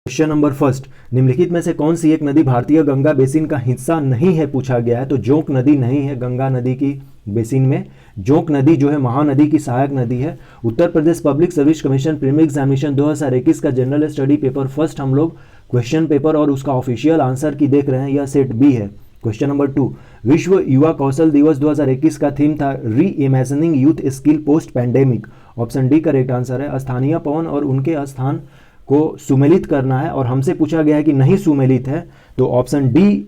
Question number first, निम्नलिखित में से कौन सी एक नदी भारतीय गंगा बेसिन का हिस्सा नहीं है पूछा गया है। तो जोंक नदी नहीं है गंगा नदी की बेसिन में। जोंक नदी जो है महानदी की सहायक नदी है। Uttar Pradesh public service commission preliminary examination 2021 का जनरल स्टडी पेपर फर्स्ट हम लोग क्वेश्चन पेपर और उसका ऑफिशियल आंसर की देख रहे हैं, यह सेट बी है। क्वेश्चन नंबर 2, विश्व युवा कौशल दिवस 2021 का थीम था री imagining youth skill post pandemic. Option D correct answer है। स्थानीय पवन और उनके स्थान को सुमेलित करना है और हमसे पूछा गया है कि नहीं सुमेलित है, तो ऑप्शन डी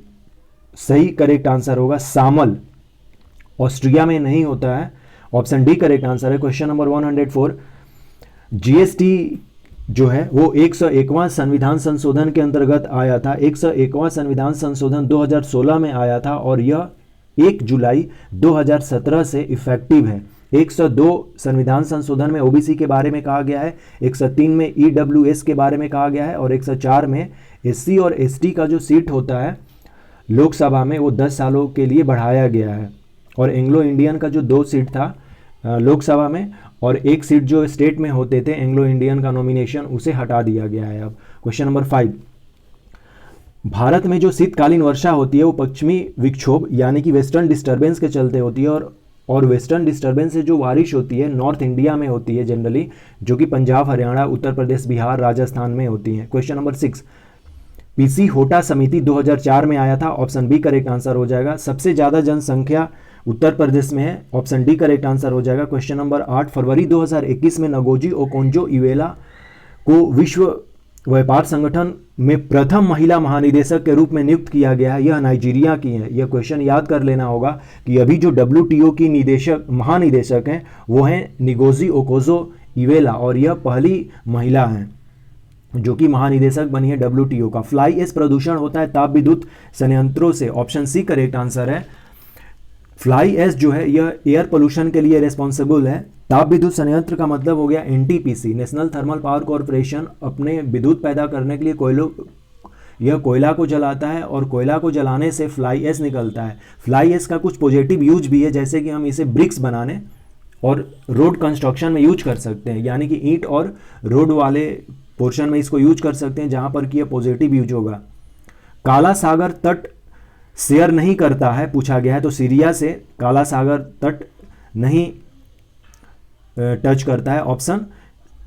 सही करेक्ट आंसर होगा। सामल ऑस्ट्रिया में नहीं होता है, ऑप्शन डी करेक्ट आंसर है। क्वेश्चन नंबर 104, जीएसटी जो है वो 101वां संविधान संशोधन के अंतर्गत आया था। 101वां संविधान संशोधन 2016 में आया था और यह 1 जुलाई 2017 से इफेक्टिव है। 102 संविधान संशोधन में ओबीसी के बारे में कहा गया है, 103 में ईडब्ल्यूएस के बारे में कहा गया है और 104 में एससी और एसटी का जो सीट होता है लोकसभा में वो 10 सालों के लिए बढ़ाया गया है। और एंग्लो इंडियन का जो 2 सीट था लोकसभा में और 1 सीट जो स्टेट में होते थे एंग्लो इंडियन का नॉमिनेशन, उसे हटा दिया गया है। अब क्वेश्चन नंबर 5, भारत में जो शीतकालीन वर्षा होती है वो पश्चिमी विक्षोभ यानी कि वेस्टर्न डिस्टर्बेंस के चलते होती है और वेस्टर्न डिस्टर्बेंस से जो बारिश होती है नॉर्थ इंडिया में होती है जनरली, जो कि पंजाब, हरियाणा, उत्तर प्रदेश, बिहार, राजस्थान में होती है। क्वेश्चन नंबर 6, पीसी होटा समिति 2004 में आया था। ऑप्शन बी करेक्ट आंसर हो जाएगा। सबसे ज़्यादा जनसंख्या उत्तर प्रदेश में है, ऑप्शन डी करेक्ट आंसर हो जाएगा। क्वेश्चन नंबर 8, फरवरी 2021 में नगोजी ओकोंजो इवेला को विश्व व्यापार संगठन में प्रथम महिला महानिदेशक के रूप में नियुक्त किया गया है। यह नाइजीरिया की है। यह क्वेश्चन याद कर लेना होगा कि अभी जो डब्ल्यूटीओ की महानिदेशक हैं वो हैं निगोजी ओकोजो इवेला और यह पहली महिला हैं जो कि महानिदेशक बनी है डब्ल्यूटीओ का। फ्लाई एश प्रदूषण होता है ताप विद्युत संयंत्रों से, ऑप्शन सी करेक्ट आंसर है। फ्लाई एश जो है यह एयर पोल्यूशन के लिए रिस्पॉन्सिबल है। ताप विद्युत संयंत्र का मतलब हो गया NTPC, national thermal power corporation, अपने विद्युत पैदा करने के लिए कोयला को जलाता है और कोयला को जलाने से फ्लाई एश निकलता है। फ्लाई एश का कुछ पॉजिटिव यूज भी है, जैसे कि हम इसे ब्रिक्स बनाने और रोड कंस्ट्रक्शन में यूज कर सकते हैं, यानी कि ईंट और रोड वाले पोर्शन में इसको यूज कर सकते हैं जहां पर कि यह पॉजिटिव यूज होगा। काला सागर तट शेयर नहीं करता है पूछा गया है, तो सीरिया से काला सागर तट नहीं टच करता है। ऑप्शन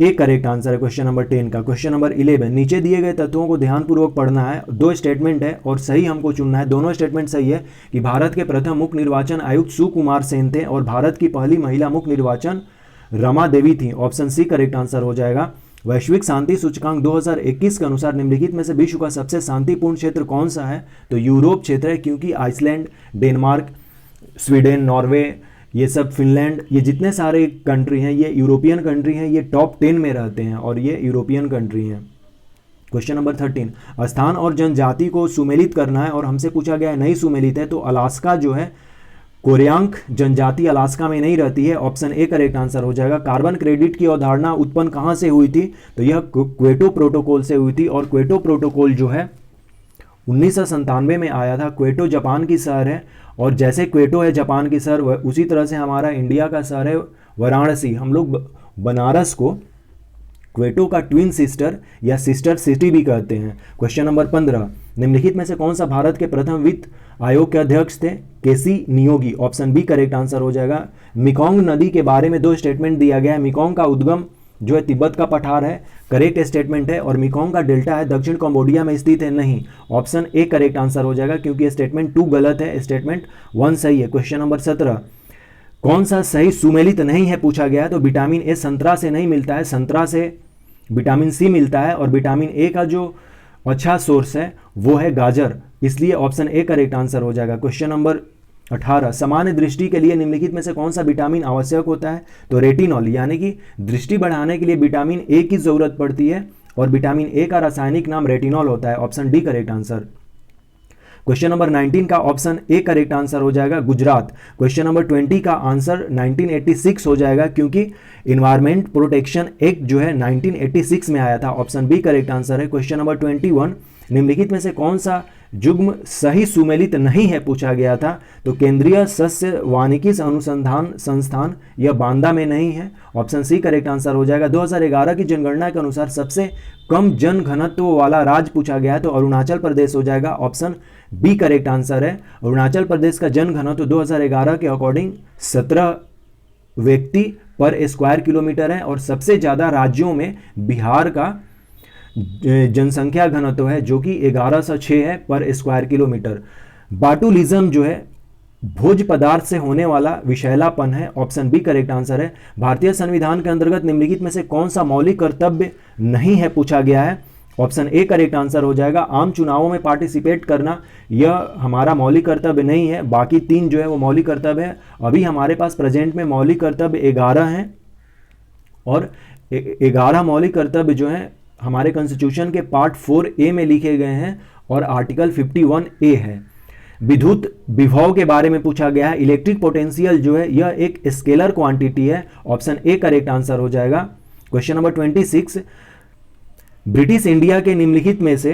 ए करेक्ट आंसर है क्वेश्चन नंबर 10 का। क्वेश्चन नंबर 11, नीचे दिए गए तत्वों को ध्यानपूर्वक पढ़ना है। 2 स्टेटमेंट है और सही हमको चुनना है। दोनों स्टेटमेंट सही है कि भारत के प्रथम मुख्य निर्वाचन आयुक्त सुकुमार सेन थे और भारत की पहली महिला मुख्य निर्वाचन रमा देवी थी। ऑप्शन सी करेक्ट आंसर हो जाएगा। वैश्विक शांति सूचकांक 2021 के अनुसार निम्नलिखित में से विश्व का सबसे शांतिपूर्ण क्षेत्र कौन सा है, तो यूरोप क्षेत्र है, क्योंकि आइसलैंड, डेनमार्क, स्वीडन, नॉर्वे, ये सब, फिनलैंड, ये जितने सारे कंट्री हैं ये यूरोपियन कंट्री हैं, ये टॉप 10 में रहते हैं और ये यूरोपियन कंट्री हैं। क्वेश्चन नंबर 13, स्थान और जनजाति को सुमेलित करना है और हमसे पूछा गया है नहीं सुमेलित है, तो अलास्का जो है कोरियांक जनजाति अलास्का में नहीं रहती है। ऑप्शन ए करेक्ट आंसर हो जाएगा। कार्बन क्रेडिट की अवधारणा उत्पन्न कहां से हुई थी, तो यह क्वेटो प्रोटोकॉल से हुई थी और क्वेटो प्रोटोकॉल जो है 1997 में आया था। क्वेटो जापान की शहर है और जैसे क्वेटो है जापान की शहर उसी तरह से हमारा इंडिया का शहर है वाराणसी। हम लोग बनारस को क्वेटो का ट्विन सिस्टर या सिस्टर सिटी भी कहते हैं। क्वेश्चन नंबर 15, निम्नलिखित में से कौन सा भारत के प्रथम वित्त आयोग के अध्यक्ष थे, K C Neogy. Option B correct answer हो जाएगा। मेकोंग नदी के बारे में 2 स्टेटमेंट दिया गया है। मेकोंग का उद्गम जो है तिब्बत का पठार है, करेक्ट स्टेटमेंट है, और मेकोंग का डेल्टा है दक्षिण कंबोडिया में स्थित है, नहीं। ऑप्शन ए करेक्ट आंसर हो जाएगा क्योंकि स्टेटमेंट 2 गलत है, स्टेटमेंट 1 सही है। क्वेश्चन नंबर 17, कौन सा सही सुमेलित नहीं है पूछा गया है, तो विटामिन ए संतरा से नहीं मिलता है, संतरा से विटामिन सी मिलता है और विटामिन ए का जो अच्छा सोर्स है वो है गाजर, इसलिए ऑप्शन ए करेक्ट आंसर हो जाएगा। क्वेश्चन नंबर 18, सामान्य दृष्टि के लिए निम्नलिखित में से कौन सा विटामिन आवश्यक होता है, तो रेटिनॉल, यानी कि दृष्टि बढ़ाने के लिए विटामिन ए की जरूरत पड़ती है और विटामिन ए का रासायनिक नाम रेटिनॉल होता है। Option D correct answer. Question number 19 का ऑप्शन ए करेक्ट आंसर हो जाएगा गुजरात। क्वेश्चन नंबर 20 का आंसर 1986 हो जाएगा क्योंकि इन्वायरमेंट प्रोटेक्शन एक्ट जो है 1986 में आया था। ऑप्शन बी करेक्ट आंसर है। क्वेश्चन नंबर 21, निम्नलिखित में से कौन सा युग्म सही सुमेलित नहीं है पूछा गया था, तो केंद्रीय सस्य वानिकी अनुसंधान संस्थान यह बांदा में नहीं है, ऑप्शन सी करेक्ट आंसर हो जाएगा। 2011 की जनगणना के अनुसार सबसे कम जन घनत्व वाला राज्य पूछा गया है, तो अरुणाचल प्रदेश हो जाएगा, ऑप्शन बी करेक्ट आंसर है। अरुणाचल प्रदेश का जन घनत्व 2011 के अकॉर्डिंग 17 व्यक्ति पर स्क्वायर किलोमीटर है, और सबसे ज़्यादा राज्यों में बिहार का जनसंख्या घनत्व है जो कि 1106 है पर स्क्वायर किलोमीटर। बाटुलिज्म जो है भोज पदार्थ से होने वाला विषैलापन है, ऑप्शन बी करेक्ट आंसर है। भारतीय संविधान के अंतर्गत निम्नलिखित में से कौन सा मौलिक कर्तव्य नहीं है पूछा गया है, ऑप्शन ए करेक्ट आंसर हो जाएगा। आम चुनावों में पार्टिसिपेट करना यह हमारा मौलिक कर्तव्य नहीं है, बाकी 3 जो है वो मौलिक कर्तव्य है। अभी हमारे पास प्रेजेंट में मौलिक कर्तव्य 11 हैं, और 11 मौलिक कर्तव्य जो हैं हमारे कॉन्स्टिट्यूशन के पार्ट 4A में लिखे गए हैं, और आर्टिकल 51A है। विद्युत विभव के बारे में पूछा गया है। इलेक्ट्रिक पोटेंशियल जो है यह एक स्केलर क्वांटिटी है, ऑप्शन ए करेक्ट आंसर हो जाएगा। क्वेश्चन नंबर 26, ब्रिटिश इंडिया के निम्नलिखित में से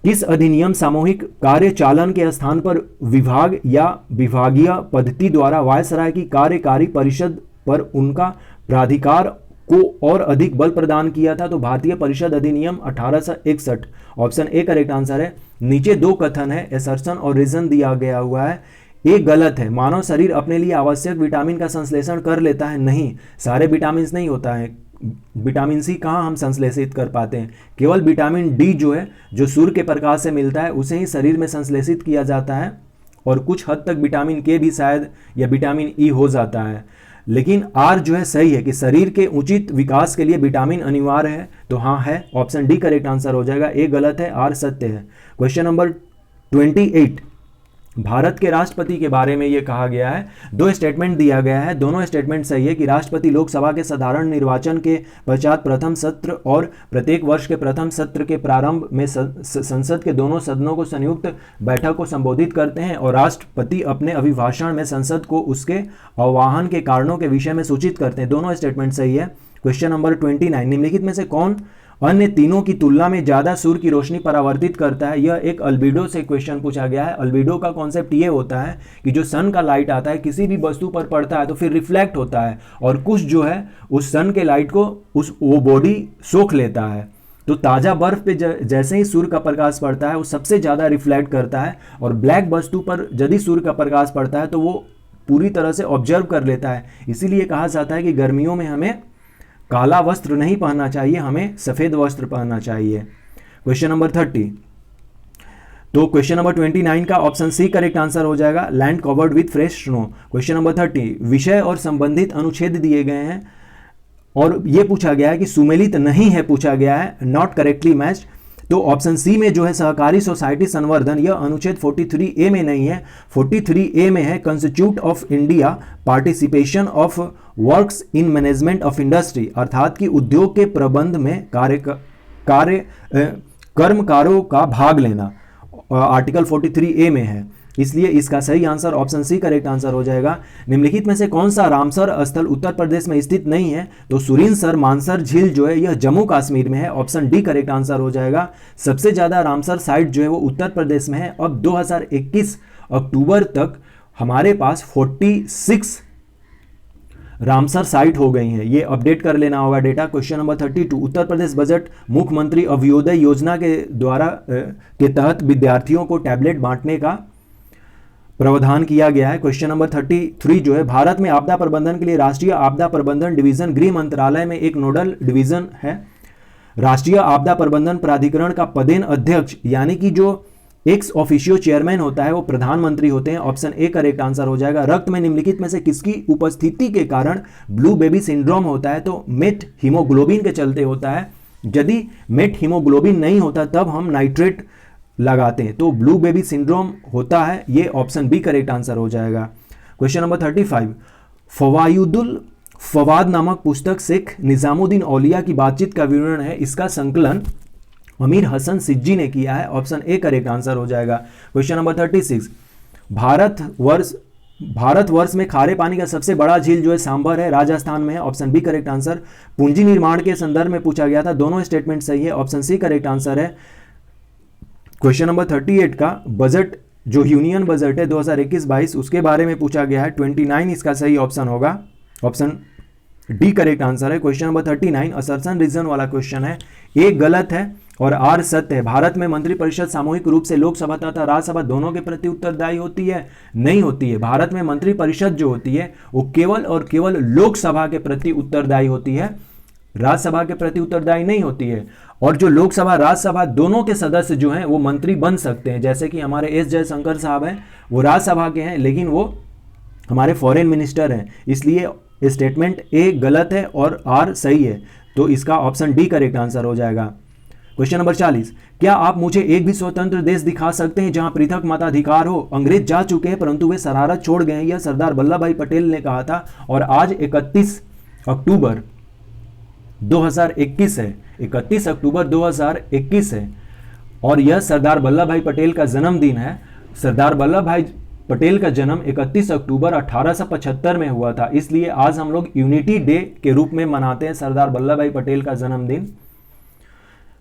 किस अधिनियम सामूहिक कार्य चालन के स्थान पर विभाग या विभागीय पद्धति द्वारा वायसराय की कार्यकारी परिषद पर उनका प्राधिकार को और अधिक बल प्रदान किया था, तो भारतीय परिषद अधिनियम 1861, ऑप्शन ए करेक्ट आंसर है। नीचे 2 कथन है, एसर्शन और रीजन दिया गया हुआ है। एक गलत है, मानव शरीर अपने लिए आवश्यक विटामिन का संश्लेषण कर लेता है, नहीं, सारे विटामिन नहीं होता है। विटामिन सी कहाँ हम संश्लेषित कर पाते हैं, केवल विटामिन डी जो है जो सूर्य के प्रकाश से मिलता है उसे ही शरीर में संश्लेषित किया जाता है, और कुछ हद तक विटामिन के भी शायद या विटामिन ई हो जाता है। लेकिन आर जो है सही है कि शरीर के उचित विकास के लिए विटामिन अनिवार्य है, तो हाँ है, ऑप्शन डी करेक्ट आंसर हो जाएगा। ए गलत है, आर सत्य है। क्वेश्चन नंबर 28, भारत के राष्ट्रपति के बारे में यह कहा गया है। 2 स्टेटमेंट दिया गया है, दोनों स्टेटमेंट सही है कि राष्ट्रपति लोकसभा के साधारण निर्वाचन के पश्चात प्रथम सत्र और प्रत्येक वर्ष के प्रथम सत्र के प्रारंभ में संसद के दोनों सदनों को संयुक्त बैठक को संबोधित करते हैं, और राष्ट्रपति अपने अभिभाषण में संसद को उसके आह्वान के कारणों के विषय में सूचित करते हैं। दोनों स्टेटमेंट सही है। क्वेश्चन नंबर 29, निम्नलिखित में से कौन अन्य तीनों की तुलना में ज्यादा सूर्य की रोशनी परावर्तित करता है? यह एक अल्बिडो से क्वेश्चन पूछा गया है। अल्बिडो का कॉन्सेप्ट ये होता है कि जो सन का लाइट आता है किसी भी वस्तु पर पड़ता है तो फिर रिफ्लेक्ट होता है, और कुछ जो है उस सन के लाइट को वो बॉडी सोख लेता है। तो ताज़ा बर्फ पे जैसे ही सूर्य का प्रकाश पड़ता है वो सबसे ज़्यादा रिफ्लेक्ट करता है, और ब्लैक वस्तु पर यदि सूर्य का प्रकाश पड़ता है तो वो पूरी तरह से ऑब्जर्व कर लेता है। इसीलिए कहा जाता है कि गर्मियों में हमें काला वस्त्र नहीं पहनना चाहिए, हमें सफ़ेद वस्त्र पहनना चाहिए। क्वेश्चन नंबर 30, तो क्वेश्चन नंबर 29 का ऑप्शन सी करेक्ट आंसर हो जाएगा, land covered with fresh snow. Question number 30, विषय और संबंधित अनुच्छेद दिए गए हैं, और यह पूछा गया है कि सुमेलित नहीं है पूछा गया है, नॉट करेक्टली मैच्ड। तो ऑप्शन सी में जो है सहकारी सोसाइटी संवर्धन, यह अनुच्छेद 43A में नहीं है, 43A में है constitute of India participation of works in management of industry, अर्थात कि उद्योग के प्रबंध में कर्मकारों का भाग लेना, आर्टिकल 43A में है। इसलिए इसका सही answer option C correct answer हो जाएगा। निम्नलिखित में से कौन सा रामसर स्थल उत्तर प्रदेश में स्थित नहीं है? तो सुरिनसर मानसर झील जो है यह जम्मू कश्मीर में है, ऑप्शन डी करेक्ट आंसर हो जाएगा। सबसे ज्यादा रामसर साइट जो है वो उत्तर प्रदेश में है। अब 2021 अक्टूबर तक हमारे पास 46 रामसर साइट हो गई हैं, ये अपडेट कर लेना होगा data. Question number 32, Uttar Pradesh budget मुख्यमंत्री अभ्युदय योजना के द्वारा के तहत विद्यार्थियों को टैबलेट बांटने का प्रावधान किया गया है। क्वेश्चन नंबर 33 जो है, भारत में आपदा प्रबंधन के लिए राष्ट्रीय आपदा प्रबंधन डिवीजन गृह मंत्रालय में एक नोडल डिवीजन है। राष्ट्रीय आपदा प्रबंधन प्राधिकरण का पदेन अध्यक्ष यानी कि जो एक्स ऑफिशियो चेयरमैन होता है वो प्रधानमंत्री होते हैं, ऑप्शन ए करेक्ट आंसर हो जाएगा। रक्त में निम्नलिखित में से किसकी उपस्थिति के कारण ब्लू बेबी सिंड्रोम होता है? तो मेट हीमोग्लोबिन के चलते होता है। यदि मेट हीमोग्लोबिन नहीं होता तब हम नाइट्रेट लगाते हैं, तो ब्लू बेबी सिंड्रोम होता है, ये ऑप्शन बी करेक्ट आंसर हो जाएगा। क्वेश्चन नंबर 35, फवायुदुल फवाद नामक पुस्तक शेख निजामुद्दीन औलिया की बातचीत का विवरण है, इसका संकलन अमीर हसन सिज्जी ने किया है, ऑप्शन ए करेक्ट आंसर हो जाएगा। क्वेश्चन नंबर 36, भारतवर्ष में खारे पानी का सबसे बड़ा झील जो है सांबर है, राजस्थान में है, ऑप्शन बी करेक्ट आंसर। पूंजी निर्माण के संदर्भ में पूछा गया था, दोनों स्टेटमेंट सही है, ऑप्शन सी करेक्ट आंसर है। क्वेश्चन नंबर 38 का बजट जो यूनियन बजट है 2021-22 उसके बारे में पूछा गया है। 29 इसका सही ऑप्शन होगा, ऑप्शन डी करेक्ट आंसर है। क्वेश्चन नंबर 39 असर्शन रीजन वाला क्वेश्चन है। ए गलत है और आर सत्य है। भारत में मंत्रिपरिषद सामूहिक रूप से लोकसभा तथा राज्यसभा दोनों के प्रति उत्तरदायी होती है? नहीं होती है। भारत में मंत्रिपरिषद जो होती है वो केवल और केवल लोकसभा के प्रति उत्तरदायी होती है, राज्यसभा के प्रति उत्तरदायी नहीं होती है। और जो लोकसभा राज्यसभा दोनों के सदस्य जो हैं वो मंत्री बन सकते हैं, जैसे कि हमारे एस जयशंकर साहब हैं, वो राज्यसभा के हैं लेकिन वो हमारे फॉरेन मिनिस्टर हैं। इसलिए स्टेटमेंट ए गलत है और आर सही है, तो इसका ऑप्शन डी करेक्ट आंसर हो जाएगा। क्वेश्चन नंबर 40, क्या आप मुझे एक भी स्वतंत्र देश दिखा सकते हैं जहां पृथक मताधिकार हो? अंग्रेज जा चुके हैं परंतु वे शरारत छोड़ गए हैं, यह सरदार वल्लभ भाई पटेल ने कहा था। और आज 31 अक्टूबर 2021 है, 31 अक्टूबर 2021 है और यह सरदार वल्लभ भाई पटेल का जन्मदिन है। सरदार वल्लभ भाई पटेल का जन्म 31 अक्टूबर 1875 में हुआ था, इसलिए आज हम लोग यूनिटी डे के रूप में मनाते हैं सरदार वल्लभ भाई पटेल का जन्मदिन।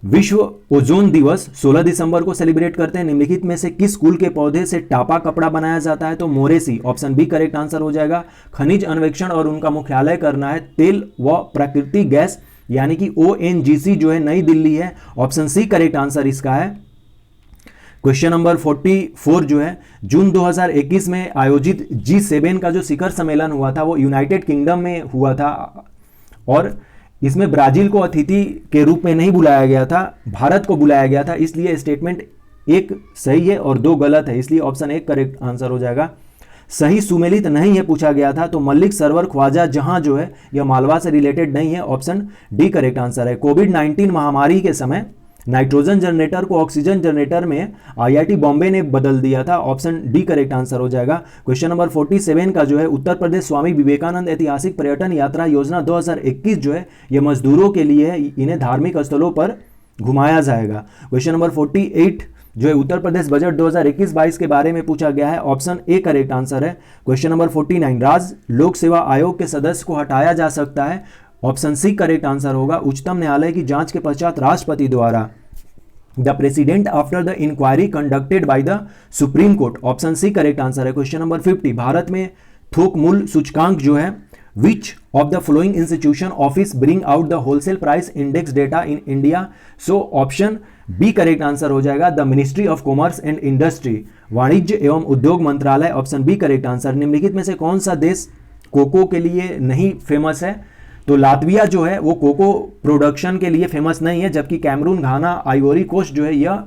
विश्व ओजोन दिवस 16 दिसंबर को सेलिब्रेट करते हैं। निम्नलिखित में से किस कुल के पौधे से टापा कपड़ा बनाया जाता है? तो मोरेसी, ऑप्शन बी करेक्ट आंसर हो जाएगा। खनिज अन्वेषण और उनका मुख्यालय करना है तेल व प्राकृतिक गैस यानी कि ONGC जो है नई दिल्ली है, ऑप्शन सी करेक्ट आंसर इसका है। क्वेश्चन नंबर 44 जो है जून 2021 में आयोजित G7 का जो शिखर सम्मेलन हुआ था वो यूनाइटेड किंगडम में हुआ था और इसमें ब्राजील को अतिथि के रूप में नहीं बुलाया गया था, भारत को बुलाया गया था। इसलिए स्टेटमेंट एक सही है और दो गलत है, इसलिए ऑप्शन एक करेक्ट आंसर हो जाएगा। सही सुमेलित नहीं है पूछा गया था, तो मल्लिक सरवर ख्वाजा जहां जो है यह मालवा से रिलेटेड नहीं है, ऑप्शन डी करेक्ट आंसर है। कोविड-19 महामारी के समय नाइट्रोजन जनरेटर को ऑक्सीजन जनरेटर में IIT बॉम्बे ने बदल दिया था, ऑप्शन डी करेक्ट आंसर हो जाएगा। क्वेश्चन नंबर 47 का जो है उत्तर प्रदेश स्वामी विवेकानंद ऐतिहासिक पर्यटन यात्रा योजना 2021 जो है यह मजदूरों के लिए है, इन्हें धार्मिक स्थलों पर घुमाया जाएगा। क्वेश्चन नंबर 48 जो है उत्तर प्रदेश बजट 2021-22 के बारे में पूछा गया है, ऑप्शन ए करेक्ट आंसर है। क्वेश्चन नंबर 49 राज्य लोक सेवा आयोग के सदस्य को हटाया जा सकता है, ऑप्शन सी करेक्ट आंसर होगा। उच्चतम न्यायालय की जांच के पश्चात राष्ट्रपति द्वारा the president after the inquiry conducted by the supreme court, option C correct answer है। क्वेश्चन नंबर 50 भारत में थोक मूल्य सूचकांक जो है which of the following institution office bring out the wholesale price index data in India, so option B correct answer हो जाएगा। The ministry of commerce and industry, वाणिज्य एवं उद्योग मंत्रालय, ऑप्शन बी करेक्ट आंसर। निम्नलिखित में से कौन सा देश कोको के लिए नहीं फेमस है? तो लातविया जो है वो कोको प्रोडक्शन के लिए फेमस नहीं है, जबकि कैमरून, घाना, आइवोरी कोस्ट जो है यह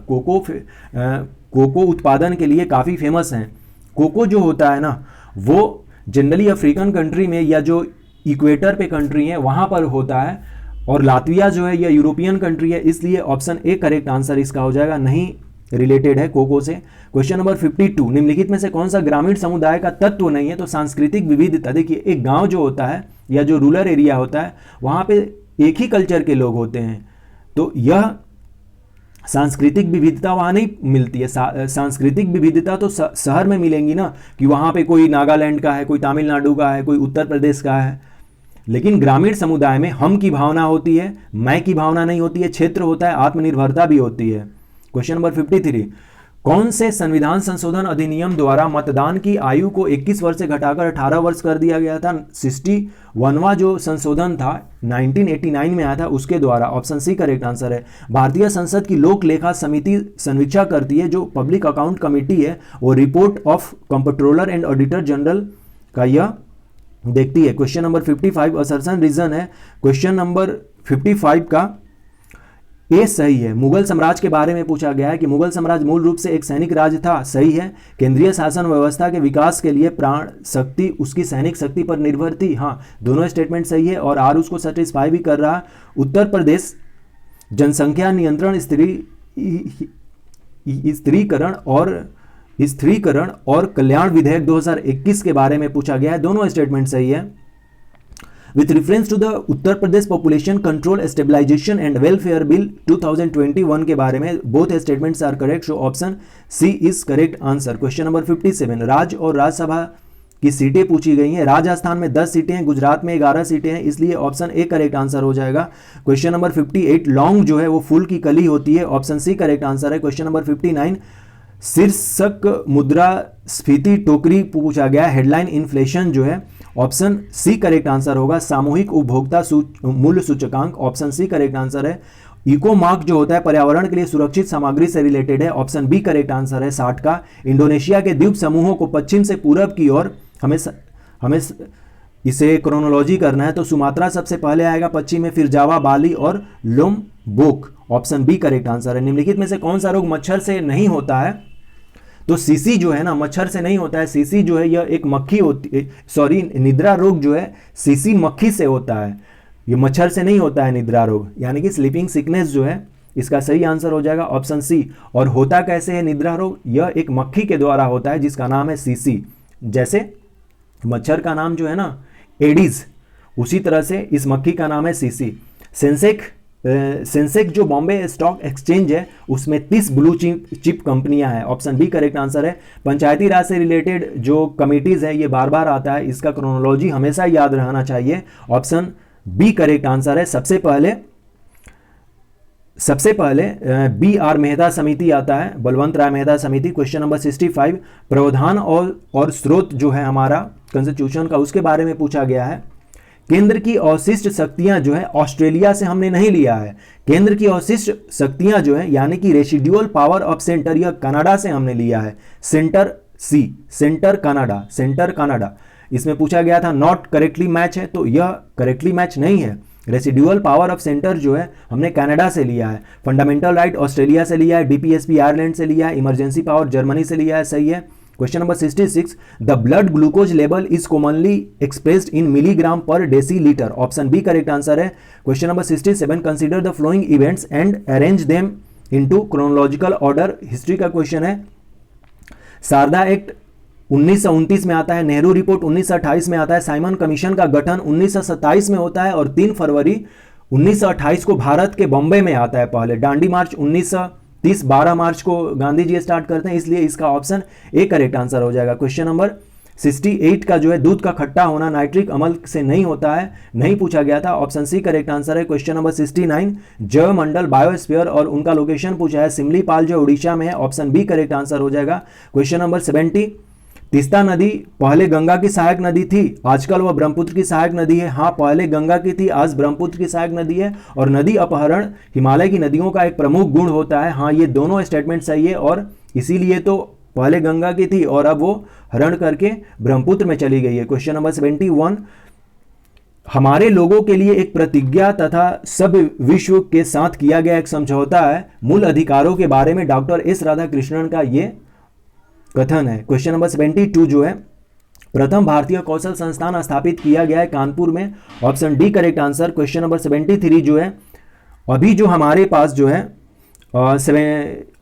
कोको उत्पादन के लिए काफ़ी फेमस हैं। कोको जो होता है ना वो जनरली अफ्रीकन कंट्री में या जो इक्वेटर पे कंट्री है वहाँ पर होता है और लातविया जो है यह यूरोपियन कंट्री है, इसलिए ऑप्शन ए करेक्ट आंसर इसका हो जाएगा, नहीं रिलेटेड है कोको से। क्वेश्चन नंबर 52 निम्नलिखित में से कौन सा ग्रामीण समुदाय का तत्व नहीं है? तो सांस्कृतिक विविधता, देखिए एक गांव जो होता है या जो रूरल एरिया होता है वहां पे एक ही कल्चर के लोग होते हैं, तो यह सांस्कृतिक विविधता वहां नहीं मिलती है। सांस्कृतिक विविधता तो शहर में मिलेंगी ना, कि वहां पे कोई नागालैंड का है, कोई तमिलनाडु का है, कोई उत्तर प्रदेश का है, लेकिन ग्रामीण समुदाय में हम की भावना होती है, मैं की भावना नहीं होती है, क्षेत्र होता है, आत्मनिर्भरता भी होती है। क्वेश्चन नंबर 53 कौन से संविधान संशोधन अधिनियम द्वारा मतदान की आयु को 21 वर्ष से घटाकर 18 वर्ष कर दिया गया था? 61वां जो संशोधन था 1989 में आया था उसके द्वारा, ऑप्शन सी करेक्ट आंसर है। भारतीय संसद की लोक लेखा समिति समीक्षा करती है, जो पब्लिक अकाउंट कमेटी है वो report of comptroller and auditor general का यह देखती है। क्वेश्चन नंबर 55 असर्शन रीजन है। क्वेश्चन नंबर 55 का ए सही है। मुगल साम्राज्य के बारे में पूछा गया है कि मुगल साम्राज्य मूल रूप से एक सैनिक राज्य था, सही है। केंद्रीय शासन व्यवस्था के विकास के लिए प्राण शक्ति उसकी सैनिक शक्ति पर निर्भर थी, हाँ दोनों स्टेटमेंट सही है और आर उसको सेटिस्फाई भी कर रहा है। उत्तर प्रदेश जनसंख्या नियंत्रण स्थिरीकरण और कल्याण विधेयक 2021 के बारे में पूछा गया है, दोनों स्टेटमेंट सही है। With reference to the Uttar Pradesh population control stabilization and welfare bill 2021 के बारे में both statements are correct, so option C is correct answer. Question number 57 राज्य और राज्यसभा की सीटें पूछी गई हैं। राजस्थान में 10 सीटें हैं, गुजरात में 11 सीटें हैं, इसलिए ऑप्शन ए करेक्ट आंसर हो जाएगा। क्वेश्चन नंबर 58, लौंग जो है वो फूल की कली होती है, ऑप्शन सी करेक्ट आंसर है। क्वेश्चन नंबर 59, शीर्षक मुद्रास्फीति टोकरी पूछा गया, हेडलाइन इन्फ्लेशन जो है, ऑप्शन सी करेक्ट आंसर होगा। सामूहिक उपभोक्ता मूल्य सूचकांक, ऑप्शन सी करेक्ट आंसर है। इको मार्क जो होता है पर्यावरण के लिए सुरक्षित सामग्री से रिलेटेड है, ऑप्शन बी करेक्ट आंसर है 60 का। इंडोनेशिया के द्वीप समूहों को पश्चिम से पूरब की ओर, हमें इसे क्रोनोलॉजी करना है तो सुमात्रा सबसे पहले आएगा पश्चिम में, फिर जावा, बाली और Lombok, option B correct answer है। निम्नलिखित में से कौन सा रोग मच्छर से नहीं होता है? तो सीसी जो है ना मच्छर से नहीं होता है, सीसी जो है यह एक मक्खी होती है, सॉरी निद्रा रोग जो है सीसी मक्खी से होता है, ये मच्छर से नहीं होता है निद्रा रोग, यानी कि स्लीपिंग सिकनेस जो है इसका सही आंसर हो जाएगा ऑप्शन सी। और होता कैसे है निद्रा रोग? यह एक मक्खी के द्वारा होता है जिसका नाम है सीसी। जैसे मच्छर का नाम जो है ना एडीज, उसी तरह से इस मक्खी का नाम है सीसी। सेंसेक्स जो बॉम्बे स्टॉक एक्सचेंज है उसमें 30 ब्लू चिप कंपनियां हैं, ऑप्शन बी करेक्ट आंसर है। पंचायती राज से रिलेटेड जो कमिटीज है ये बार बार आता है, इसका क्रोनोलॉजी हमेशा याद रहना चाहिए, ऑप्शन बी करेक्ट आंसर है। सबसे पहले बी आर मेहता समिति आता है, बलवंत राय मेहता समिति। क्वेश्चन नंबर 65, प्रावधान और स्रोत जो है हमारा कॉन्स्टिट्यूशन का, उसके बारे में पूछा गया है। केंद्र की अवशिष्ट शक्तियां जो है ऑस्ट्रेलिया से हमने नहीं लिया है, केंद्र की अवशिष्ट शक्तियां जो है यानी कि रेसिडुअल पावर ऑफ सेंटर, यह कनाडा से हमने लिया है। Centre C, centre Canada. इसमें पूछा गया था नॉट करेक्टली मैच है, तो यह करेक्टली मैच नहीं है। रेसिडुअल पावर ऑफ सेंटर जो है हमने कनाडा से लिया है। फंडामेंटल राइट ऑस्ट्रेलिया से लिया है, डीपीएसपी आयरलैंड से लिया है, इमरजेंसी पावर जर्मनी से लिया है, सही है। Question number 66, the blood glucose level is commonly expressed in milligram per decilitre, option B correct answer है। Question number 67, consider the following events and arrange them into chronological order, history का question है। Sarda act 1929 में आता है, Nehru report 1928 में आता है, Simon commission का गठन 1927 में होता है और 3 फरवरी 1928 को भारत के बॉम्बे में आता है पहले। दांडी मार्च 1930 12 मार्च को गांधी जी स्टार्ट करते हैं, इसलिए इसका ऑप्शन ए करेक्ट आंसर हो जाएगा। क्वेश्चन नंबर 68 का जो है दूध का खट्टा होना नाइट्रिक अम्ल से नहीं होता है, नहीं पूछा गया था, ऑप्शन सी करेक्ट आंसर है। क्वेश्चन नंबर 69, जैव मंडल बायोस्फीयर और उनका लोकेशन पूछा है, सिमलीपाल जो उड़ीसा में है, ऑप्शन बी करेक्ट आंसर हो जाएगा। क्वेश्चन नंबर 70, तीस्ता नदी पहले गंगा की सहायक नदी थी, आजकल वह ब्रह्मपुत्र की सहायक नदी है। हाँ, पहले गंगा की थी, आज ब्रह्मपुत्र की सहायक नदी है। और नदी अपहरण हिमालय की नदियों का एक प्रमुख गुण होता है। हाँ, ये दोनों स्टेटमेंट सही है और इसीलिए तो पहले गंगा की थी और अब वो हरण करके ब्रह्मपुत्र में चली गई है। क्वेश्चन नंबर 71, हमारे लोगों के लिए एक प्रतिज्ञा तथा सब विश्व के साथ किया गया एक समझौता है, मूल अधिकारों के बारे में डॉक्टर एस राधाकृष्णन का ये कथन है। क्वेश्चन नंबर 72 जो है, प्रथम भारतीय कौशल संस्थान स्थापित किया गया है कानपुर में, option D correct answer. Question number 73 जो है, अभी जो हमारे पास जो है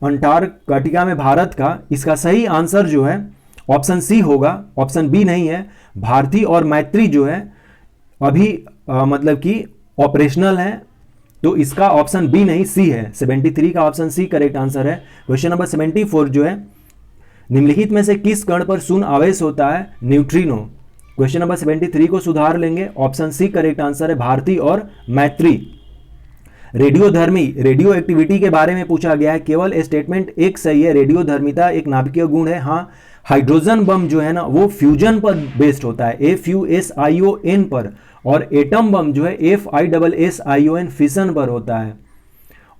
अंटार्कटिका में भारत का, इसका सही आंसर जो है ऑप्शन सी होगा, ऑप्शन बी नहीं है। भारती और मैत्री जो है अभी मतलब कि ऑपरेशनल है, तो इसका ऑप्शन बी नहीं सी है। 73 का ऑप्शन सी करेक्ट आंसर है। क्वेश्चन नंबर 74 जो है, निम्नलिखित में से किस कण पर शून्य आवेश होता है? न्यूट्रिनो। क्वेश्चन नंबर 73 को सुधार लेंगे, ऑप्शन सी करेक्ट आंसर है, भारती और मैत्री। रेडियोधर्मी, रेडियो एक्टिविटी के बारे में पूछा गया है, केवल स्टेटमेंट एक सही है, रेडियोधर्मिता एक नाभिकीय गुण है। हाँ, हाइड्रोजन बम जो है ना वो फ्यूजन पर बेस्ड होता है, FUSION पर, और एटम बम जो है FISSION फिशन पर होता है।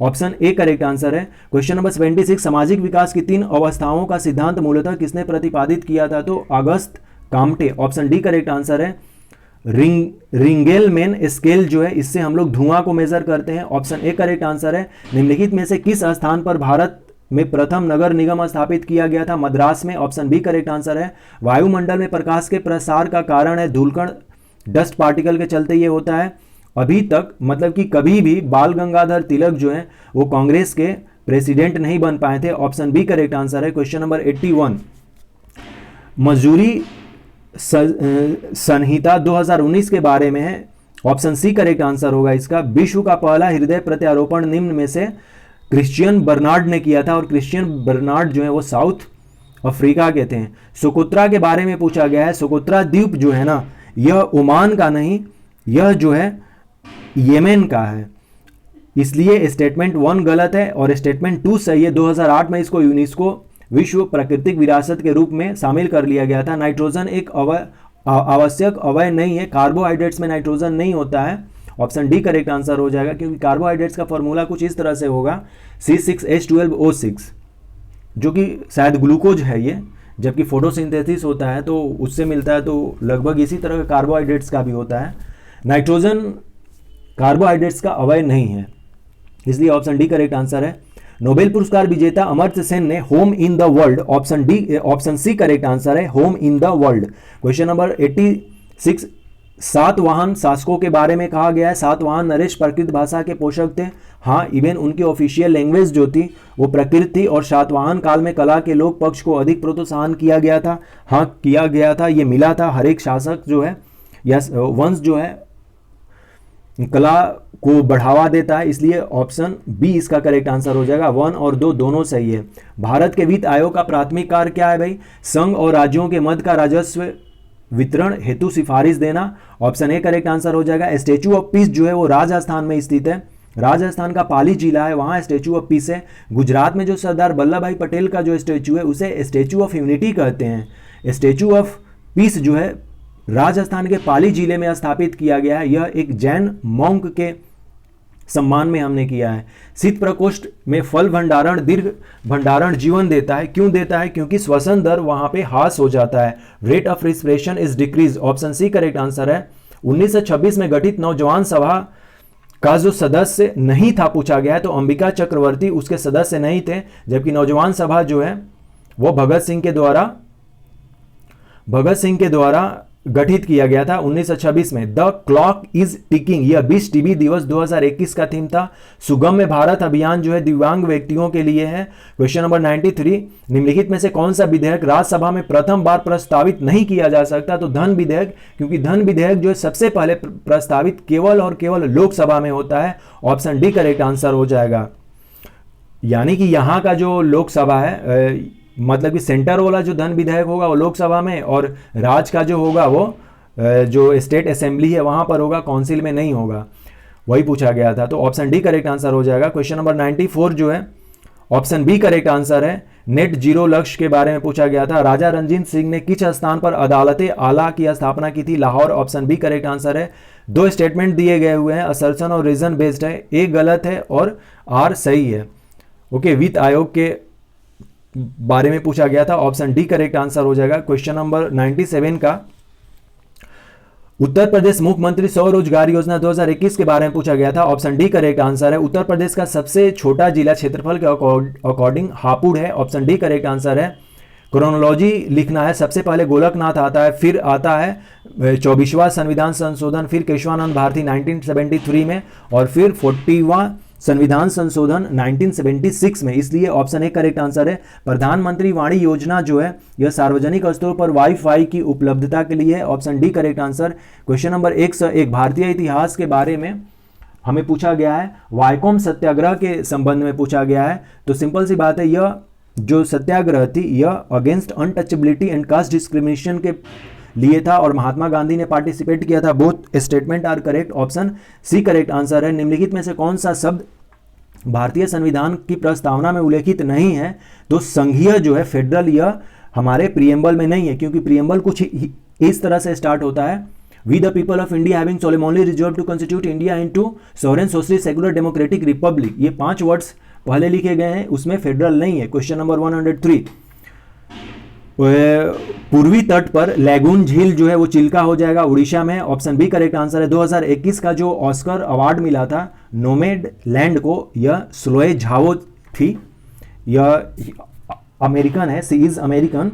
ऑप्शन ए करेक्ट आंसर है। क्वेश्चन नंबर 76, सामाजिक विकास की 3 अवस्थाओं का सिद्धांत मूलतः किसने प्रतिपादित किया था? तो Auguste Comte, option D correct answer है। रिंगेलमैन स्केल जो है, इससे हम लोग धुआं को मेजर करते हैं, ऑप्शन ए करेक्ट आंसर है। निम्नलिखित में से किस स्थान पर भारत में प्रथम नगर निगम स्थापित किया गया था? मद्रास में, ऑप्शन बी करेक्ट आंसर है। वायुमंडल में प्रकाश के प्रसार का कारण है धूलकण, डस्ट पार्टिकल के चलते ये होता है। अभी तक मतलब कि कभी भी बाल गंगाधर तिलक जो है वो कांग्रेस के प्रेसिडेंट नहीं बन पाए थे, ऑप्शन बी करेक्ट आंसर है। क्वेश्चन नंबर 81, मजदूरी संहिता 2019 के बारे में है, ऑप्शन सी करेक्ट आंसर होगा इसका। विश्व का पहला हृदय प्रत्यारोपण निम्न में से क्रिश्चियन बर्नार्ड ने किया था, और क्रिश्चियन बर्नार्ड जो है वो साउथ अफ्रीका के थे। सोकोत्रा के बारे में पूछा गया है। सोकोत्रा द्वीप जो है ना, यह ओमान का नहीं, यह जो है येमेन का है, इसलिए स्टेटमेंट 1 गलत है और स्टेटमेंट 2 सही है। 2008 में इसको यूनेस्को विश्व प्राकृतिक विरासत के रूप में शामिल कर लिया गया था। नाइट्रोजन एक आवश्यक अवयव नहीं है, कार्बोहाइड्रेट्स में नाइट्रोजन नहीं होता है। ऑप्शन डी करेक्ट आंसर हो जाएगा, क्योंकि कार्बोहाइड्रेट्स का फॉर्मूला कुछ इस तरह से होगा C6H12O6, जो कि शायद ग्लूकोज है ये, जबकि फोटोसिंथेसिस होता है तो उससे मिलता है, तो लगभग इसी तरह का कार्बोहाइड्रेट्स का भी होता है। नाइट्रोजन कार्बोहाइड्रेट्स का अवयव नहीं है, इसलिए ऑप्शन डी करेक्ट आंसर है। नोबेल पुरस्कार विजेता अमर्त्य सेन ने Home in the World, option C correct answer है, Home in the World. Question number 86, Satavahana शासकों के बारे में कहा गया है। सातवाहन नरेश प्राकृत भाषा के पोषक थे। हाँ, इवन उनकी ऑफिशियल लैंग्वेज जो थी वो प्राकृत थी, और सातवाहन काल में कला के लोक पक्ष को अधिक प्रोत्साहन किया गया था। हाँ, किया गया था, ये मिला था। हर एक शासक जो है या वंश जो है कला को बढ़ावा देता है, इसलिए ऑप्शन बी इसका करेक्ट आंसर हो जाएगा। 1 और 2 दोनों सही है। भारत के वित्त आयोग का प्राथमिक कार्य क्या है भाई? संघ और राज्यों के मध्य का राजस्व वितरण हेतु सिफारिश देना। ऑप्शन ए करेक्ट आंसर हो जाएगा। स्टैचू ऑफ पीस जो है वो राजस्थान में स्थित है, राजस्थान का पाली जिला है, वहां स्टैचू ऑफ पीस है। गुजरात में जो सरदार वल्लभ भाई पटेल का जो स्टैचू है उसे स्टैचू ऑफ यूनिटी कहते हैं। स्टैचू ऑफ पीस जो है राजस्थान के पाली जिले में स्थापित किया गया है। यह एक जैन मॉन्क के सम्मान में हमने किया है। शीत प्रकोष्ठ में फल भंडारण दीर्घ भंडारण जीवन देता है। क्यों देता है? क्योंकि श्वसन दर वहां पे हास हो जाता है। Rate of respiration is decrease. Option C correct answer है। 1926 में गठित नौजवान सभा का जो सदस्य नहीं था पूछा गया है, तो अंबिका चक्रवर्ती उसके सदस्य नहीं थे, जबकि नौजवान सभा जो है वो भगत सिंह के द्वारा गठित किया गया था 1926 में। द क्लॉक इज टिकिंग, यह 20 टीबी दिवस 2021 का थीम था। सुगम्य भारत अभियान जो है दिव्यांग व्यक्तियों के लिए है। क्वेश्चन नंबर 93, निम्नलिखित में से कौन सा विधेयक राज्यसभा में प्रथम बार प्रस्तावित नहीं किया जा सकता? तो धन विधेयक, क्योंकि धन विधेयक जो है सबसे पहले प्रस्तावित केवल और केवल लोकसभा में होता है। ऑप्शन डी करेक्ट आंसर हो जाएगा। यानी कि यहाँ का जो लोकसभा है, मतलब कि सेंटर वाला जो धन विधेयक होगा वो लोकसभा में, और राज्य का जो होगा वो जो स्टेट असेंबली है वहां पर होगा, काउंसिल में नहीं होगा। वही पूछा गया था, तो ऑप्शन डी करेक्ट आंसर हो जाएगा। क्वेश्चन नंबर 94 जो है ऑप्शन बी करेक्ट आंसर है। नेट जीरो लक्ष्य के बारे में पूछा गया था। राजा रणजीत सिंह ने किस स्थान पर अदालत आला की स्थापना की थी? Lahore. Option B correct answer है। 2 स्टेटमेंट दिए गए हुए हैं, असर्शन और रीजन बेस्ड है। ए गलत है और आर सही है। ओके, वित्त आयोग के बारे में पूछा गया था। ऑप्शन डी करेक्ट आंसर हो जाएगा। क्वेश्चन नंबर 97 का उत्तर प्रदेश मुख्यमंत्री स्वरोजगार योजना 2021 के बारे में पूछा गया था। ऑप्शन डी करेक्ट आंसर है। उत्तर प्रदेश का सबसे छोटा जिला क्षेत्रफल के अकॉर्डिंग हापुड़ है। ऑप्शन डी करेक्ट आंसर है। क्रोनोलॉजी लिखना है, सबसे पहले गोलकनाथ आता है, फिर आता है 24वां संविधान संशोधन, फिर केशवानंद भारती 1973 में, और फिर 40वां संविधान संशोधन 1976 में, इसलिए ऑप्शन ए करेक्ट आंसर है। प्रधानमंत्री वाणी योजना जो है यह सार्वजनिक स्थलों पर वाईफाई की उपलब्धता के लिए है। Option D correct answer. Question number 101, भारतीय इतिहास के बारे में हमें पूछा गया है। वाइकोम सत्याग्रह के संबंध में पूछा गया है। तो सिंपल सी बात है, यह जो सत्याग्रह थी यह against untouchability and caste discrimination के लिए था, और महात्मा गांधी ने पार्टिसिपेट किया था। Both statement are correct. Option C correct answer है। निम्नलिखित में से कौन सा शब्द भारतीय संविधान की प्रस्तावना में उल्लेखित नहीं है? तो संघीय जो है फेडरल, यह हमारे प्रियम्बल में नहीं है, क्योंकि प्रियम्बल कुछ इस तरह से स्टार्ट होता है। We the people of India having solemnly resolved to constitute India into sovereign socialist secular democratic republic, ये 5 वर्ड्स पहले लिखे गए हैं, उसमें फेडरल नहीं है। क्वेश्चन नंबर 103, पूर्वी तट पर लैगून झील जो है वो चिल्का हो जाएगा, उड़ीसा में। ऑप्शन बी करेक्ट आंसर है। 2021 का जो ऑस्कर अवार्ड मिला था नोमैड लैंड को, यह स्लोए झाओ थी, यह अमेरिकन है, सी इज अमेरिकन,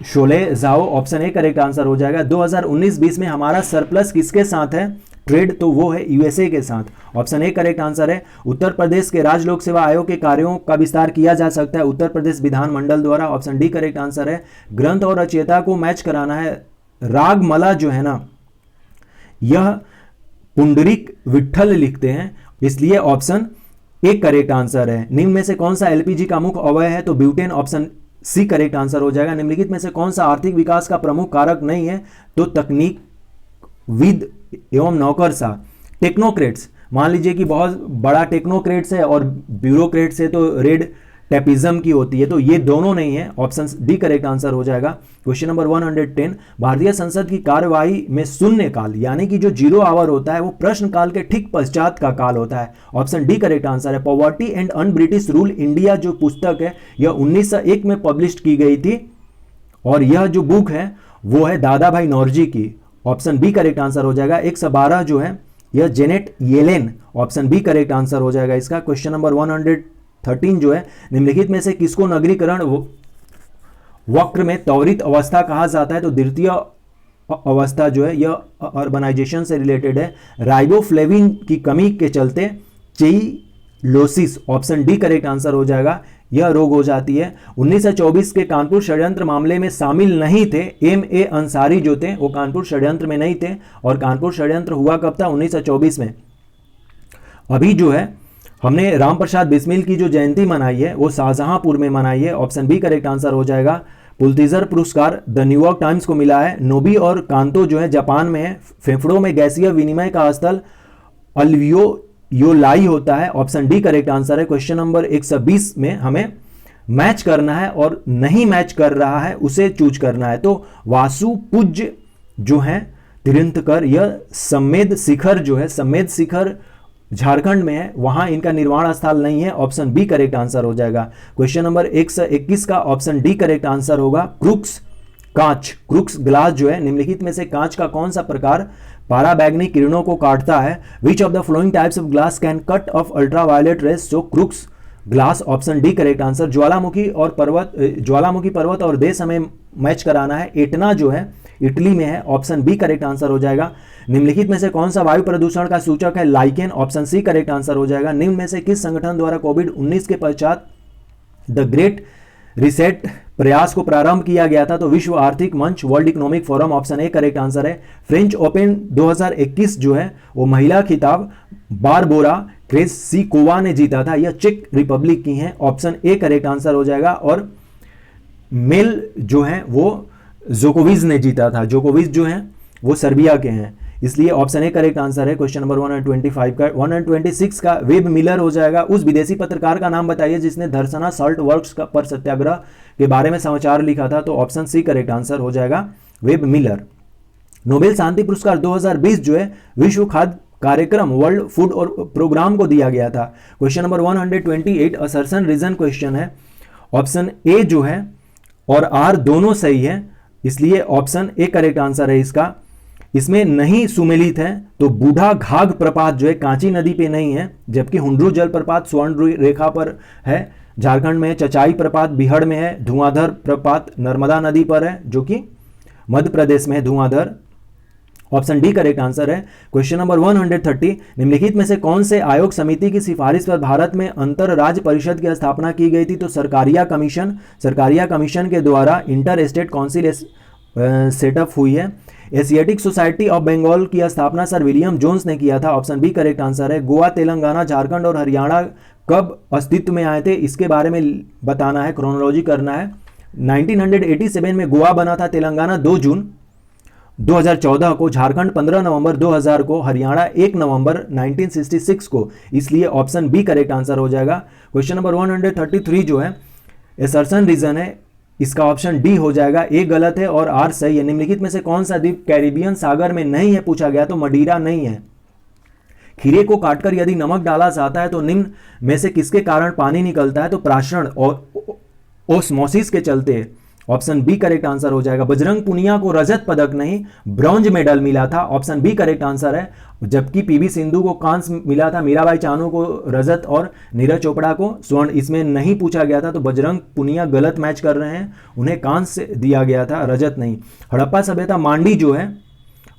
शोले जाओ। ऑप्शन ए करेक्ट आंसर हो जाएगा। 2019-20 में हमारा सरप्लस किसके साथ है ट्रेड? तो वो है यूएसए के साथ। ऑप्शन ए करेक्ट आंसर है। उत्तर प्रदेश के राज्य लोक सेवा आयोग के कार्यों का विस्तार किया जा सकता है उत्तर प्रदेश विधानमंडल द्वारा। ऑप्शन डी करेक्ट आंसर है। ग्रंथ और रचयिता को मैच कराना है। रागमाला जो है ना, यह पुंडरीक विठल लिखते हैं, इसलिए ऑप्शन ए करेक्ट आंसर है। निम्न में से कौन सा एलपीजी का मुख्य अवयव है? तो butane. Option C correct answer हो जाएगा। निम्नलिखित में से कौन सा आर्थिक विकास का प्रमुख कारक नहीं है? तो तकनीक विद एवं नौकरशाह। टेक्नोक्रेट्स, मान लीजिए कि बहुत बड़ा टेक्नोक्रेट्स है और ब्यूरोक्रेट्स है तो रेड टेपिज्म की होती है, तो ये दोनों नहीं है। ऑप्शन डी करेक्ट आंसर हो जाएगा। क्वेश्चन नंबर 110, भारतीय संसद की कार्यवाही में शून्य काल यानी कि जो 0 आवर होता है वो प्रश्न काल के ठीक पश्चात का काल होता है। ऑप्शन डी करेक्ट आंसर है। Poverty and un British rule India जो पुस्तक है यह 1901 में पब्लिश की गई थी और यह जो बुक है वो है दादा भाई नौरोजी की। ऑप्शन बी करेक्ट आंसर हो जाएगा। 112 जो है यह Janet Yellen. Option B correct answer हो जाएगा इसका। क्वेश्चन नंबर 113 जो है, निम्नलिखित में से किसको नगरीकरण वक्र में त्वरित अवस्था कहा जाता है? तो द्वितीय अवस्था जो है यह अर्बनाइजेशन से रिलेटेड है। राइबोफ्लेविन की कमी के चलते चेइलोसिस, ऑप्शन डी करेक्ट आंसर हो जाएगा, यह रोग हो जाती है। 1924 के कानपुर षड्यंत्र मामले में शामिल नहीं थे M.A. अंसारी जो थे वो कानपुर षड्यंत्र में नहीं थे। और कानपुर षड्यंत्र हुआ कब था? 1924 में। अभी जो है हमने राम प्रसाद बिस्मिल की जो जयंती मनाई है वो शाहजहांपुर में मनाई है। ऑप्शन बी करेक्ट आंसर हो जाएगा। पुलित्जर पुरस्कार द न्यूयॉर्क टाइम्स को मिला है। नोबी और कांतो जो है जापान में है। फेफड़ों में गैसीय विनिमय का स्थल अल्वियोलाई होता है। ऑप्शन डी करेक्ट आंसर है। क्वेश्चन नंबर 120 में हमें मैच करना है और नहीं मैच कर रहा है उसे चूज करना है। तो वासु पूज्य जो है तिरंतकर, यह सम्मेद शिखर जो है, सम्मेद शिखर झारखंड में है, वहां इनका निर्माण स्थल नहीं है। ऑप्शन बी करेक्ट आंसर हो जाएगा। क्वेश्चन नंबर 121 का ऑप्शन डी करेक्ट आंसर होगा। क्रुक्स कांच, क्रुक्स ग्लास जो है, निम्नलिखित में से कांच का कौन सा प्रकार पाराबैंगनी किरणों को काटता है? Which of the following types of glass can cut off ultraviolet rays? So Crookes glass. Option D correct answer. ज्वालामुखी पर्वत और देश हमें मैच कराना है। एटना जो है इटली में है। ऑप्शन बी करेक्ट आंसर हो जाएगा। निम्नलिखित में से कौन सा वायु प्रदूषण का सूचक है? Lichen. Option C correct answer हो जाएगा। निम्न में से किस संगठन द्वारा कोविड-19 के पश्चात द ग्रेट रिसेट प्रयास को प्रारंभ किया गया था? तो विश्व आर्थिक मंच, world economic forum. Option A correct answer है। फ्रेंच ओपन 2021 जो है वो महिला खिताब बारबोरा क्रेसिकोवा ने जीता था, यह चेक रिपब्लिक की हैं। ऑप्शन ए करेक्ट आंसर हो जाएगा। और मेल जो है वो जोकोविच ने जीता था। जोकोविच जो है वो सर्बिया के हैं, इसलिए ऑप्शन ए करेक्ट आंसर है। क्वेश्चन नंबर 125 का 126 का वेब मिलर हो जाएगा। उस विदेशी पत्रकार का नाम बताइए जिसने धरसना सॉल्ट वर्क्स पर सत्याग्रह के बारे में समाचार लिखा था? तो ऑप्शन सी करेक्ट आंसर हो जाएगा, वेब मिलर। नोबेल शांति पुरस्कार 2020 जो है विश्व खाद्य कार्यक्रम वर्ल्ड फूड और प्रोग्राम को दिया गया था। Question number 128 assertion reason question है। ऑप्शन ए जो है और आर दोनों सही है, इसलिए ऑप्शन ए करेक्ट आंसर है इसका। इसमें नहीं सुमेलित है तो बूढ़ा घाघ प्रपात जो है कांची नदी पे नहीं है, जबकि हुंड्रू जल प्रपात स्वर्ण रेखा पर है, झारखंड में। चचाई प्रपात बिहड़ में है। धुआंधर प्रपात नर्मदा नदी पर है जो कि मध्य प्रदेश में है, धुआंधर। ऑप्शन डी करेक्ट आंसर है। क्वेश्चन नंबर 130 निम्नलिखित में से कौन से आयोग समिति की सिफारिश पर भारत में अंतर राज्य परिषद की स्थापना की गई थी? तो सरकारिया कमीशन। सरकारिया कमीशन के द्वारा इंटर स्टेट काउंसिल सेटअप हुई है। एशियाटिक सोसाइटी ऑफ बंगाल की स्थापना सर विलियम जोन्स ने किया था। ऑप्शन बी करेक्ट आंसर है। गोवा, तेलंगाना, झारखंड और हरियाणा कब अस्तित्व में आए थे इसके बारे में बताना है, क्रोनोलॉजी करना है। 1987 में गोवा बना था, तेलंगाना 2 जून 2014 को, झारखंड 15 नवंबर 2000 को, हरियाणा 1 नवंबर 1966 को, इसलिए ऑप्शन बी करेक्ट आंसर हो जाएगा। क्वेश्चन नंबर 133 जो है एसर्शन रीजन है, इसका ऑप्शन डी हो जाएगा। ए गलत है और आर सही है। निम्नलिखित में से कौन सा द्वीप कैरिबियन सागर में नहीं है पूछा गया? तो मडीरा नहीं है। खीरे को काटकर यदि नमक डाला जाता है तो निम्न में से किसके कारण पानी निकलता है? तो प्राशरण और ओस्मोसिस के चलते। ऑप्शन बी करेक्ट आंसर हो जाएगा। बजरंग पुनिया को रजत पदक नहीं ब्रॉन्ज मेडल मिला था। ऑप्शन बी करेक्ट आंसर है। जबकि पीवी सिंधु को कांस्य मिला था, मीराबाई चानू को रजत और नीरज चोपड़ा को स्वर्ण। इसमें नहीं पूछा गया था, तो बजरंग पुनिया गलत मैच कर रहे हैं, उन्हें कांस्य दिया गया था, रजत नहीं। हड़प्पा सभ्यता मांडी जो है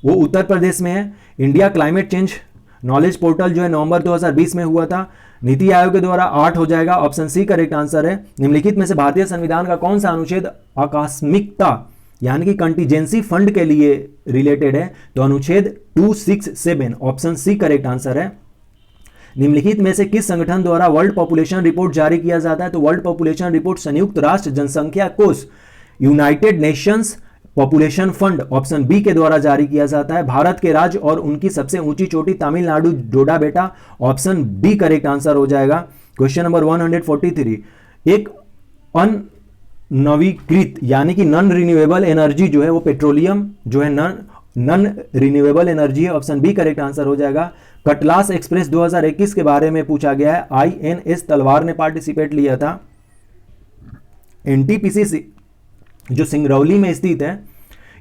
वो उत्तर प्रदेश में है। India climate change knowledge portal जो है नवंबर 2020 में हुआ था, नीति आयोग के द्वारा 8 हो जाएगा। ऑप्शन सी करेक्ट आंसर है। निम्नलिखित में से भारतीय संविधान का कौन सा अनुच्छेद आकस्मिकता यानी कि कंटीजेंसी फंड के लिए रिलेटेड है? तो अनुच्छेद 267, ऑप्शन सी करेक्ट आंसर है। निम्नलिखित में से किस संगठन द्वारा वर्ल्ड पॉपुलेशन रिपोर्ट जारी किया जाता है? तो वर्ल्ड पॉपुलेशन रिपोर्ट संयुक्त राष्ट्र जनसंख्या कोष, United Nations population fund, option B के द्वारा जारी किया जाता है। भारत के राज्य और उनकी सबसे ऊंची चोटी तमिलनाडु डोडा बेटा, ऑप्शन बी करेक्ट आंसर हो जाएगा। क्वेश्चन नंबर 143, एक अननवीकृत यानी कि नॉन रिन्यूएबल एनर्जी जो है वो पेट्रोलियम जो है नॉन रिन्यूएबल एनर्जी है, ऑप्शन बी करेक्ट आंसर हो जाएगा। कटलास एक्सप्रेस 2021 के बारे में पूछा गया है, INS तलवार ने पार्टिसिपेट लिया था। NTPC जो सिंगरौली में स्थित है,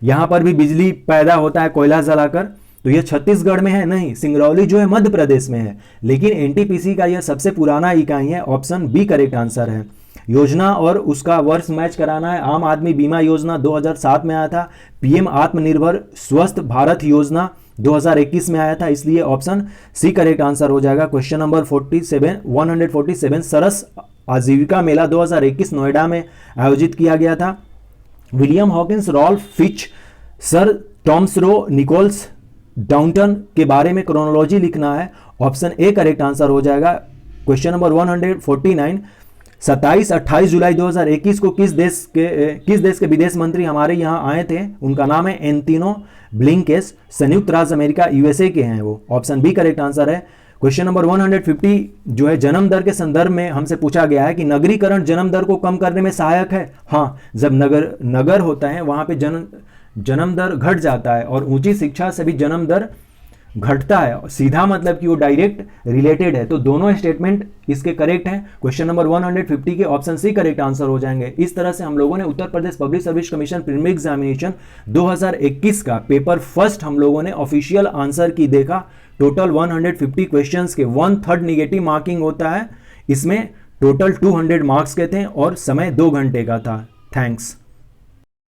यहां पर भी बिजली पैदा होता है कोयला जलाकर, तो यह छत्तीसगढ़ में है नहीं, सिंगरौली जो है मध्य प्रदेश में है, लेकिन NTPC का यह सबसे पुराना इकाई है, ऑप्शन बी करेक्ट आंसर है। योजना और उसका वर्ष मैच कराना है, आम आदमी बीमा योजना 2007 में आया था, PM आत्मनिर्भर स्वस्थ भारत योजना 2021 में आया था, इसलिए ऑप्शन सी करेक्ट आंसर हो जाएगा। क्वेश्चन नंबर 147, सरस आजीविका मेला 2021 नोएडा में आयोजित किया गया था। William Hawkins, Ralph Fitch, Sir Thomas Roe, Nicholas Downton के बारे में क्रोनोलॉजी लिखना है, ऑप्शन ए करेक्ट आंसर हो जाएगा। क्वेश्चन नंबर 149, 27-28 जुलाई 2021 को किस देश के विदेश मंत्री हमारे यहाँ आए थे? उनका नाम है एंटिनो ब्लिंकेस, संयुक्त राज्य अमेरिका USA के हैं वो, ऑप्शन बी करेक्ट आंसर है। क्वेश्चन नंबर 150 जो है जन्म दर के संदर्भ में हमसे पूछा गया है कि नगरीकरण जन्म दर को कम करने में सहायक है? हाँ, जब नगर होता है वहां पे जन्म दर घट जाता है और ऊंची शिक्षा से भी जन्म दर घटता है, सीधा मतलब कि वो डायरेक्ट रिलेटेड है, तो दोनों स्टेटमेंट इसके करेक्ट हैं। क्वेश्चन नंबर 150 के ऑप्शन सी करेक्ट आंसर हो जाएंगे। इस तरह से हम लोगों ने Uttar Pradesh public service commission preliminary examination 2021 का पेपर फर्स्ट हम लोगों ने ऑफिशियल आंसर की देखा। टोटल 150 क्वेश्चंस के 1/3 निगेटिव मार्किंग होता है, इसमें टोटल 200 मार्क्स के थे और समय 2 घंटे का था। थैंक्स।